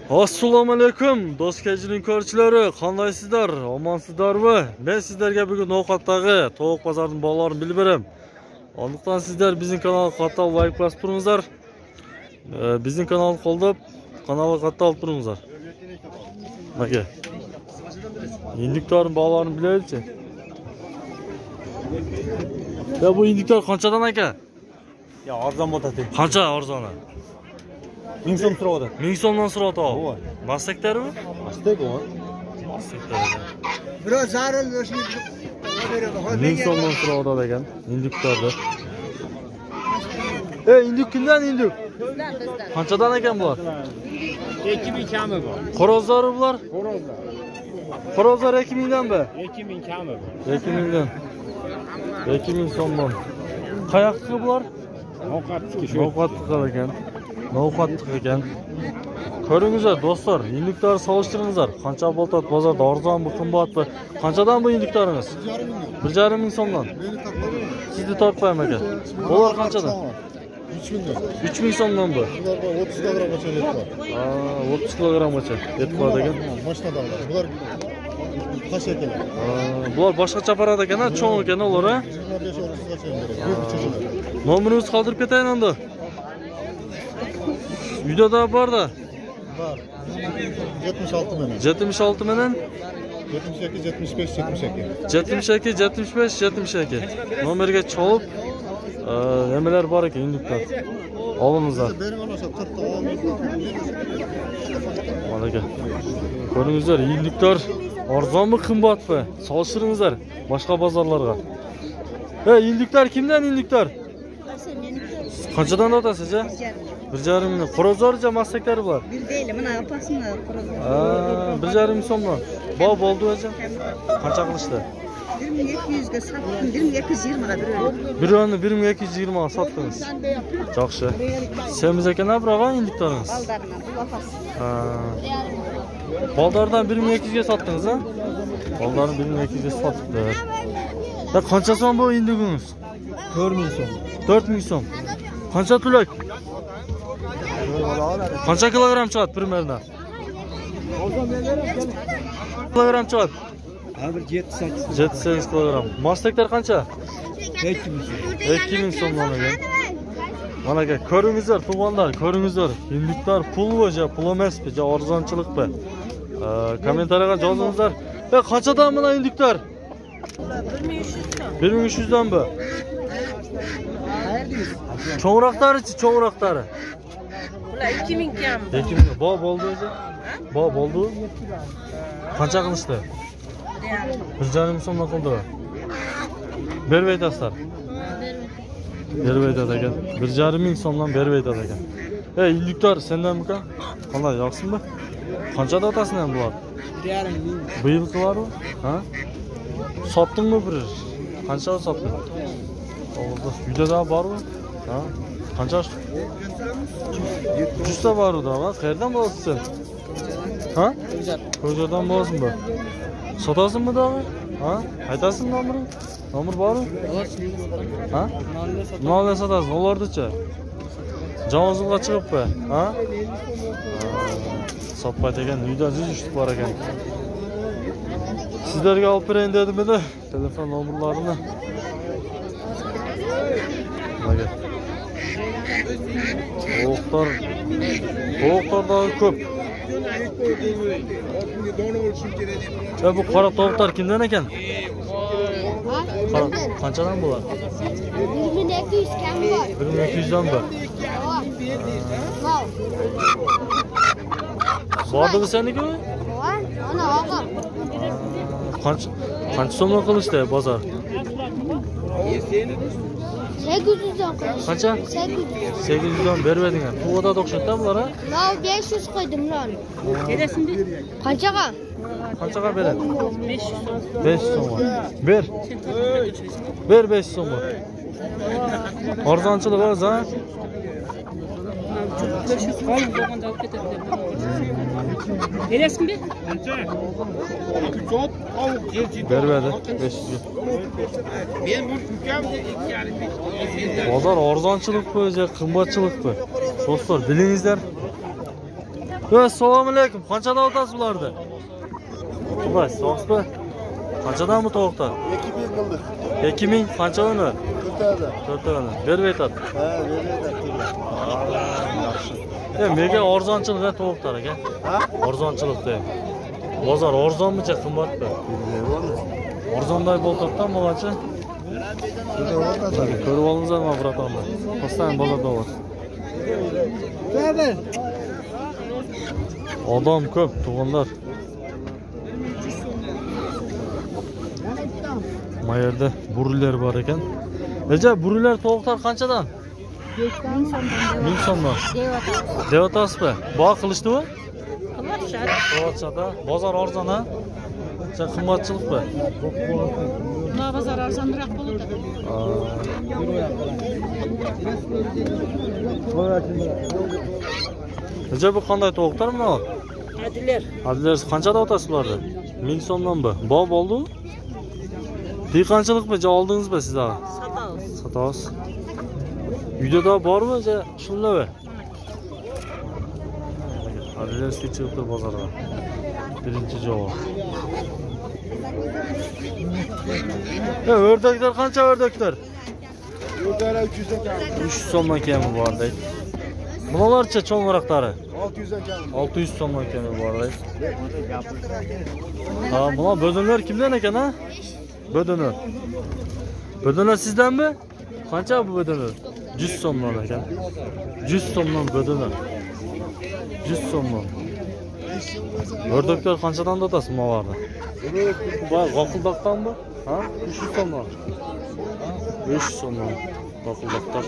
Assalomu alaykum do'stlarning ko'rchilari, qandaysizlar? Omansizlarmi? Men sizlarga bugun ovqatdagi tovuq bozorining baholarini bilib beraman. Oldikdan sizlar bizning kanalga qattiq like bosib turingizlar. Bizning kanalni qo'llab, kanalga qattiq olib turingizlar. Mana indiklarning baholarini bilaylik-chi. Ya bu indiklar qanchadan aka? Ya arzon bo'ladi. Qancha arzoni? 1000 so'm so'radi. 1000 so'mdan so'radi. Mastaklarmi? Mastak o. Mastaklar. Biraz zaril yoshlik. 1000 so'mdan so'radi ekan indiklarni. Indik kimdan indik? Bizdan. Qanchadan ekan bular? 2000 kami bor. Qorozlar bular? Qorozlar. Qorozlar 2000 dan mi? 2000 kami bor. 2000 dan. 2000 so'mdan. Qayoqqa bular? Ovqatga shu. Ovqatga ekan. Ovqatga ekan. Ko'ringizlar do'stlar, indiklarni solishtiringizlar. Qancha bo'ladi bozorda arzonmi, qimmatmi? Qanchadan bu indiklaringiz? 1,5 ming so'mdan. Sizni tortmayman aka. Bular qanchadan? 3000 so'mdan bu. 30 kilogrammgacha yetib bor. 30 kilogrammgacha yetib bor ekan. Mashinadagilar. Bular qash ekanlar. Bular boshqacha parada ekan, cho'ng ekan ular, ha? 25 o'rnisigacha beradi. Nomeringizni qoldirib ketayin endi. Uyda da borda. Bor. 76 menen. 76 menen. 78 75 72. 72 75 72. Nomerga chalib nimalar bor ekan indiklar. Olingizlar. Berib olsa 40 ta olamiz. Mana aka. Ko'ringizlar, indiklar arzonmi, qimmatmi? Solishtiringizlar boshqa bozorlarga. Indiklar kimdan indiklar? Qanchadan otasiz, a? 1,5 ming. Qorozorcha mastaklar bular. Bir deyli, mana apasini qorozor. 1,5 ming so'mdan. Bo'ldi o'zi. Qancha qilishdi? 1200 ga sotdim, 1220 ga berdim. Birini 1220 ga sotdingiz. Yaxshi. Semiz ekan biroq indiklarimiz. Baldardan, bu apasi. Baldardan 1200 ga sotdingiz, ha? Baldarni 1200 ga sotdilar. Qancha so'm bu indigingiz? 4000 so'm. 4000 so'm. Qancha tulak? Qancha kilogram chiqadi primerdan? Kilogram chiqadi? Bir 7-8. 7-8 kilogram. Mastaklar qancha? 2000 so'm. 2000 so'mdan ekan. Mana aka, ko'ringizlar, tuyg'onlar, ko'ringizlar. Indiklar pul bo'ja, pul emasmi, arzonchilikmi? Kommentariyaga yozingizlar. Qanchadan mana indiklar? 1300 dan bu. Cho'ngroqlari-chi, cho'ngroqlari. Bular 2000 kam. 2000. Bo'ldi o'zi. Bo'ldi. Qancha qilishdi? 1,5 so'mdan qildi. Berib aytasizlar. Berib aytadi ekan. 1,5 ming so'mdan berib aytadi ekan. Indiklar sendanmi ekan? Qanday, yo'qsinmi? Qanchada otasini ham bular? 1,5 ming. Bu yilqilaru? Ha? Sotdingmi bir? Qancha sotding? O'g'izda uyda da bormi? Ha? Qancha? 100 ta bor edi, ha? Qayerdan bo'lding sen? Ha? Ko'jardan bo'ldingmi? Sotasizmi dog'i? Ha? Aytasizmi nomerini? Nomer bormi? Ha? Nolga sotasiz, ulardicha. Javozga chiqibmi? Ha? Sotmaydi ekan, uyda jujushlik bor ekan. Sizlarga olib berayin dedim-da, telefon nomerlarini. Mana tovuqlar da ko'p. Bu qora tovuqlar kimdan ekan? Qanchadan bular? 1200 kam bor. 1200 dan bu. Bordimi senikimi? Ana og'am. Qancha so'mga qilishdi bozor? 800 dan qo'yish. Qancha? 800 dan berib eding-a. Quvada o'xshatda bular, ha? Yo 500 qo'ydim ular. Berasizmi? Qanchaga? Qanchaga beradi? 500 so'm. 500 so'm. Ber. Ber 500 so'm. Arzonchilik o'z, ha? 500 qo'yib bo'lganda olib ketadi. Berasizmi? Bermedi 500 ga. Bozor arzonchilik bo'yicha qimmatchilik bu. Do'stlar, bilingizlar. Assalomu alaykum. Qanchadan o'tasiz bularni? Voy, sog'siz. Qanchadan bu tovuqlar? 2000 qildik. 2000 qancha uni? 4 4 uni. Berib aytadi. Ha, beradi. Yaxshi. Menga arzonchilik tovuqlar aka. Ha? Arzonchilikda. Bozor arzonmicha qimmatmi? Arzonday bo'ldi-da, mo'g'achi. Ko'rib olingizlar mana bratonni. Postdan bozorda bor. Odam ko'p, tug'inlar. Mana yerda burilar bor ekan. Necha burilar tovuqlar qanchadan? 1000 so'mdan. Devotasizmi? Bog' qilishdimi? Qilishadi. Bozor arzon ha? Sen qimmatchilikmi? Bozor arzonroq bo'ladi. Necha bu qanday tovuqlar mana? Adilar. Adilar qanchada o'tasiz bularni? 1000 so'mdanmi? Bog' bo'ldi? Dehqonchilikmi? Oldingizmi siz ha? Satamiz. Satasiz. Uyda bormi? Shunlami? Adilar chiqib bozorga. Birinchi javob. O'rdaklar qancha o'rdaklar? Yo'llar 300 ekan. 300 so'mdan kami bordi. Bularcha cho'ng'aroqlari 600 ekan. 600 so'mdan kami bordi. Ha, bular bo'dinlar kimdan ekan ha? Bo'dinlar. Bo'dinlar sizdanmi? Qancha bu bo'dinlar? 100 so'mdan ekan. 100 so'mdan bo'dinlar. 100 so'mdan. O'rdaklar qanchadan o'tasiz mo'g'arda? Bor, qoqildoqdanmi? Ha? 300 so'mdan. 500 so'mdan. Qoqildoqdan.